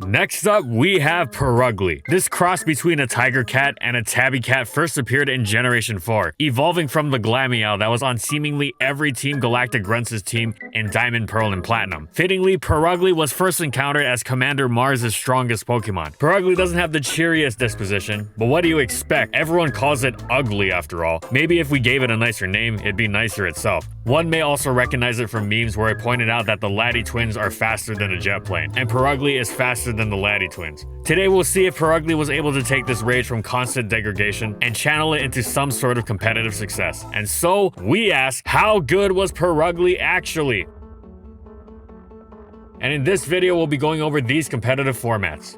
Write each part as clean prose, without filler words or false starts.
Next up, we have Purugly. This cross between a tiger cat and a tabby cat first appeared in Generation 4, evolving from the Glameow that was on seemingly every Team Galactic Grunts' team in Diamond, Pearl, and Platinum. Fittingly, Purugly was first encountered as Commander Mars' strongest Pokemon. Purugly doesn't have the cheeriest disposition, but what do you expect? Everyone calls it ugly after all. Maybe if we gave it a nicer name, it'd be nicer itself. One may also recognize it from memes where it pointed out that the Laddie twins are faster than a jet plane, and Purugly is faster than the Laddie twins. Today we'll see if Purugly was able to take this rage from constant degradation and channel it into some sort of competitive success. And so, we ask, how good was Purugly actually? And in this video we'll be going over these competitive formats.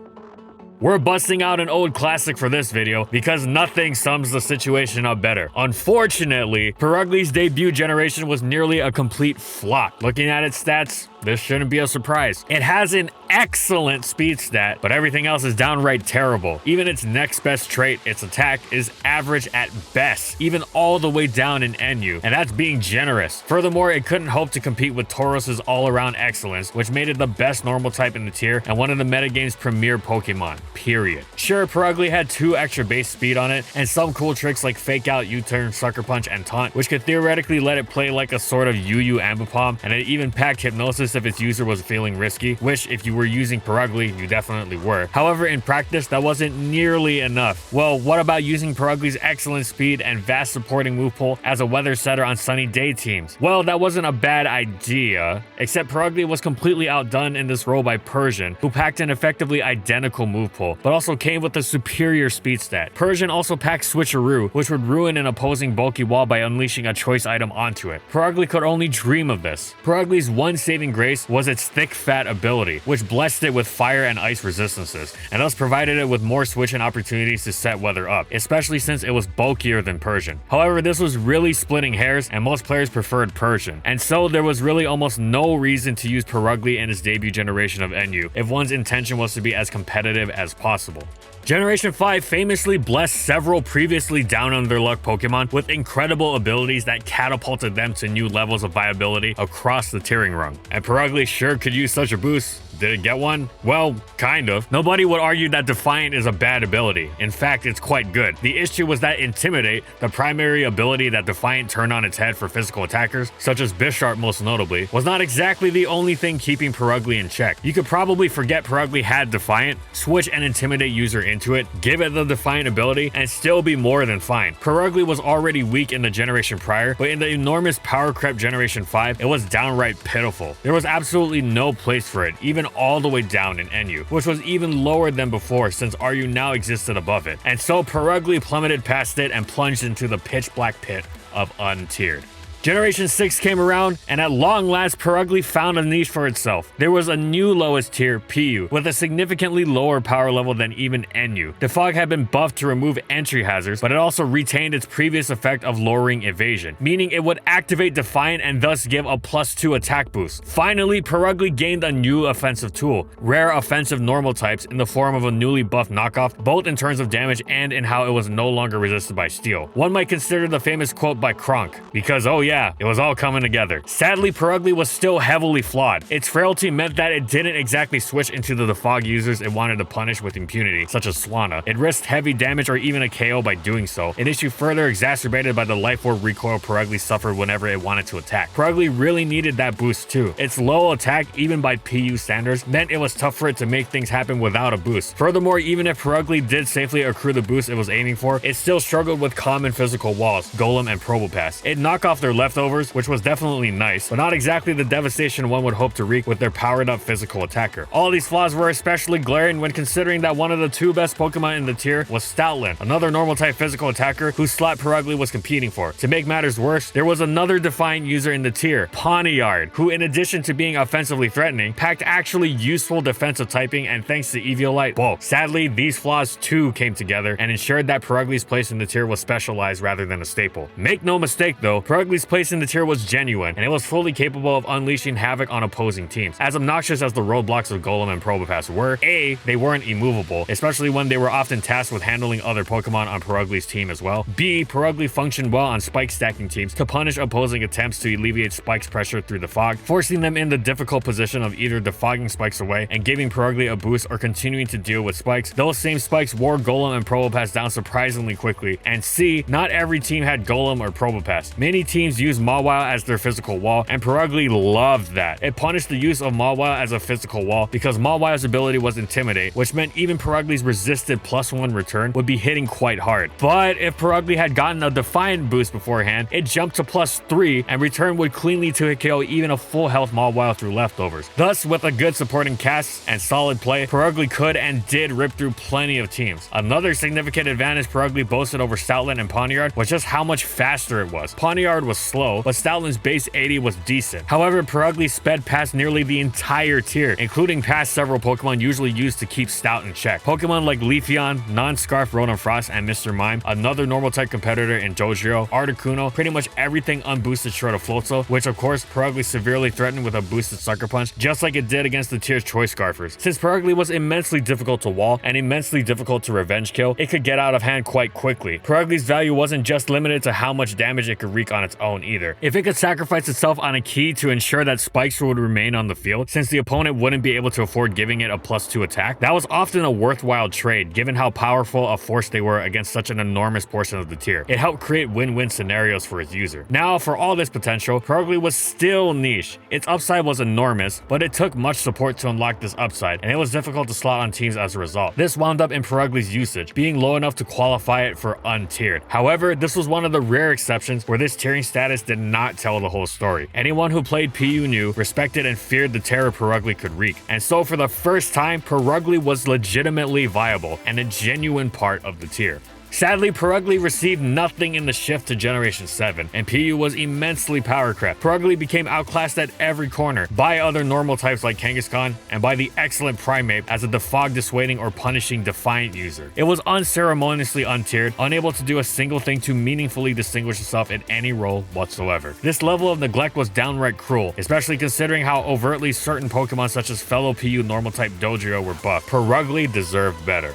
We're busting out an old classic for this video because nothing sums the situation up better. Unfortunately, Purugly's debut generation was nearly a complete flop. Looking at its stats, this shouldn't be a surprise. It has an excellent speed stat, but everything else is downright terrible. Even its next best trait, its attack, is average at best, even all the way down in NU, and that's being generous. Furthermore, it couldn't hope to compete with Taurus's all-around excellence, which made it the best normal type in the tier and one of the metagame's premier Pokemon, period. Sure, Purugly had 2 extra base speed on it, and some cool tricks like Fake Out, U-Turn, Sucker Punch, and Taunt, which could theoretically let it play like a sort of UU Ambipom, and it even packed Hypnosis if its user was feeling risky, which if you were using Purugly, you definitely were. However, in practice, that wasn't nearly enough. Well, what about using Purugly's excellent speed and vast supporting move pool as a weather setter on sunny day teams? Well, that wasn't a bad idea, except Purugly was completely outdone in this role by Persian, who packed an effectively identical move pool, but also came with a superior speed stat. Persian also packed Switcheroo, which would ruin an opposing bulky wall by unleashing a choice item onto it. Purugly could only dream of this. Purugly's one saving grace was its thick fat ability, which blessed it with fire and ice resistances, and thus provided it with more switching opportunities to set weather up, especially since it was bulkier than Persian. However, this was really splitting hairs, and most players preferred Persian, and so there was really almost no reason to use Purugly in its debut generation of NU if one's intention was to be as competitive as possible. Generation 5 famously blessed several previously down on their luck Pokemon with incredible abilities that catapulted them to new levels of viability across the tiering rung. And Purugly sure could use such a boost. Did it get one? Well, kind of. Nobody would argue that Defiant is a bad ability. In fact, it's quite good. The issue was that Intimidate, the primary ability that Defiant turned on its head for physical attackers, such as Bisharp most notably, was not exactly the only thing keeping Purugly in check. You could probably forget Purugly had Defiant, switch an Intimidate user into it, give it the Defiant ability, and still be more than fine. Purugly was already weak in the generation prior, but in the enormous power creep Generation 5, it was downright pitiful. There was absolutely no place for it, even all the way down in NU, which was even lower than before since RU now existed above it. And so Purugly plummeted past it and plunged into the pitch black pit of untiered. Generation 6 came around, and at long last, Purugly found a niche for itself. There was a new lowest tier, PU, with a significantly lower power level than even NU. The fog had been buffed to remove entry hazards, but it also retained its previous effect of lowering evasion, meaning it would activate Defiant and thus give a +2 attack boost. Finally, Purugly gained a new offensive tool, rare offensive normal types in the form of a newly buffed knockoff, both in terms of damage and in how it was no longer resisted by steel. One might consider the famous quote by Kronk, because oh yeah, it was all coming together. Sadly, Purugly was still heavily flawed. Its frailty meant that it didn't exactly switch into the fog users it wanted to punish with impunity, such as Swanna. It risked heavy damage or even a KO by doing so, an issue further exacerbated by the life orb recoil Purugly suffered whenever it wanted to attack. Purugly really needed that boost too. Its low attack, even by PU standards, meant it was tough for it to make things happen without a boost. Furthermore, even if Purugly did safely accrue the boost it was aiming for, it still struggled with common physical walls, Golem and Probopass. It knocked off their leftovers, which was definitely nice, but not exactly the devastation one would hope to wreak with their powered up physical attacker. All these flaws were especially glaring when considering that one of the 2 best Pokemon in the tier was Stoutland, another normal type physical attacker whose slot Purugly was competing for. To make matters worse, there was another Defiant user in the tier, Pawniard, who in addition to being offensively threatening, packed actually useful defensive typing and thanks to Eviolite, bulk. Sadly, these flaws too came together and ensured that Purugly's place in the tier was specialized rather than a staple. Make no mistake though, Purugly's place in the tier was genuine, and it was fully capable of unleashing havoc on opposing teams. As obnoxious as the roadblocks of Golem and Probopass were, A, they weren't immovable, especially when they were often tasked with handling other Pokemon on Purugly's team as well. B, Purugly functioned well on spike stacking teams to punish opposing attempts to alleviate Spike's pressure through the fog, forcing them in the difficult position of either defogging Spikes away and giving Purugly a boost or continuing to deal with Spikes. Those same Spikes wore Golem and Probopass down surprisingly quickly. And C, not every team had Golem or Probopass. Many teams used Mawile as their physical wall, and Purugly loved that. It punished the use of Mawile as a physical wall because Mawile's ability was Intimidate, which meant even Purugly's resisted +1 return would be hitting quite hard. But if Purugly had gotten a Defiant boost beforehand, it jumped to +3 and return would cleanly to KO even a full health Mawile through leftovers. Thus, with a good supporting cast and solid play, Purugly could and did rip through plenty of teams. Another significant advantage Purugly boasted over Stoutland and Pawniard was just how much faster it was. Pawniard was slow, but Stoutland's base 80 was decent. However, Purugly sped past nearly the entire tier, including past several Pokemon usually used to keep Stout in check. Pokemon like Leafeon, Non-Scarf, Rotom Frost, and Mr. Mime, another normal type competitor in Dojiro, Articuno, pretty much everything unboosted short of Floatzel, which of course Purugly severely threatened with a boosted Sucker Punch, just like it did against the tier's Choice Scarfers. Since Purugly was immensely difficult to wall and immensely difficult to revenge kill, it could get out of hand quite quickly. Purugly's value wasn't just limited to how much damage it could wreak on its own either. If it could sacrifice itself on a key to ensure that Spikes would remain on the field, since the opponent wouldn't be able to afford giving it a +2 attack, that was often a worthwhile trade given how powerful a force they were against such an enormous portion of the tier. It helped create win-win scenarios for its user. Now, for all this potential, Purugly was still niche. Its upside was enormous, but it took much support to unlock this upside, and it was difficult to slot on teams as a result. This wound up in Purugly's usage, being low enough to qualify it for untiered. However, this was one of the rare exceptions where this tiering status did not tell the whole story. Anyone who played PU knew, respected, and feared the terror Purugly could wreak. And so for the first time, Purugly was legitimately viable and a genuine part of the tier. Sadly, Purugly received nothing in the shift to Generation 7, and PU was immensely power-crept. Purugly became outclassed at every corner by other normal types like Kangaskhan and by the excellent Primeape as a defog dissuading or punishing Defiant user. It was unceremoniously untiered, unable to do a single thing to meaningfully distinguish itself in any role whatsoever. This level of neglect was downright cruel, especially considering how overtly certain Pokemon such as fellow PU normal type Dojiro were buffed. Purugly deserved better.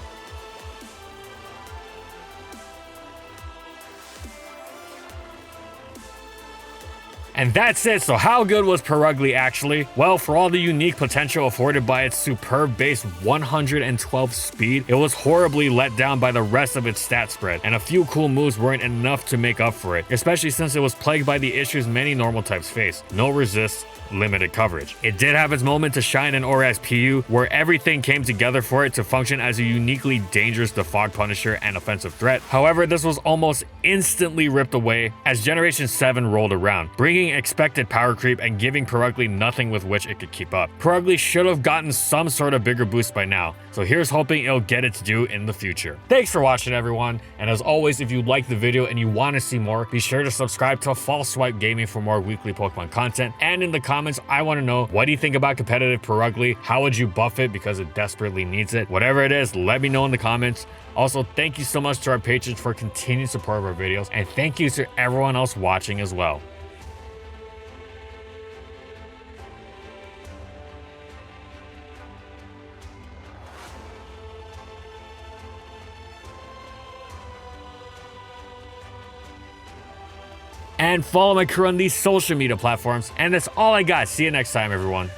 And that's it. So how good was Purugly actually? Well, for all the unique potential afforded by its superb base 112 speed, it was horribly let down by the rest of its stat spread, and a few cool moves weren't enough to make up for it, especially since it was plagued by the issues many normal types face. No resist, limited coverage. It did have its moment to shine in ORAS PU, where everything came together for it to function as a uniquely dangerous defog punisher and offensive threat. However, this was almost instantly ripped away as Generation 7 rolled around, bringing expected power creep and giving Purugly nothing with which it could keep up. Purugly should have gotten some sort of bigger boost by now, so here's hoping it'll get its due in the future. Thanks for watching, everyone, and as always, if you liked the video and you want to see more, be sure to subscribe to False Swipe Gaming for more weekly Pokemon content, and in the comments, I want to know, what do you think about competitive Purugly? How would you buff it because it desperately needs it? Whatever it is, let me know in the comments. Also, thank you so much to our patrons for continued support of our videos, and thank you to everyone else watching as well. And follow my crew on these social media platforms. And that's all I got. See you next time, everyone.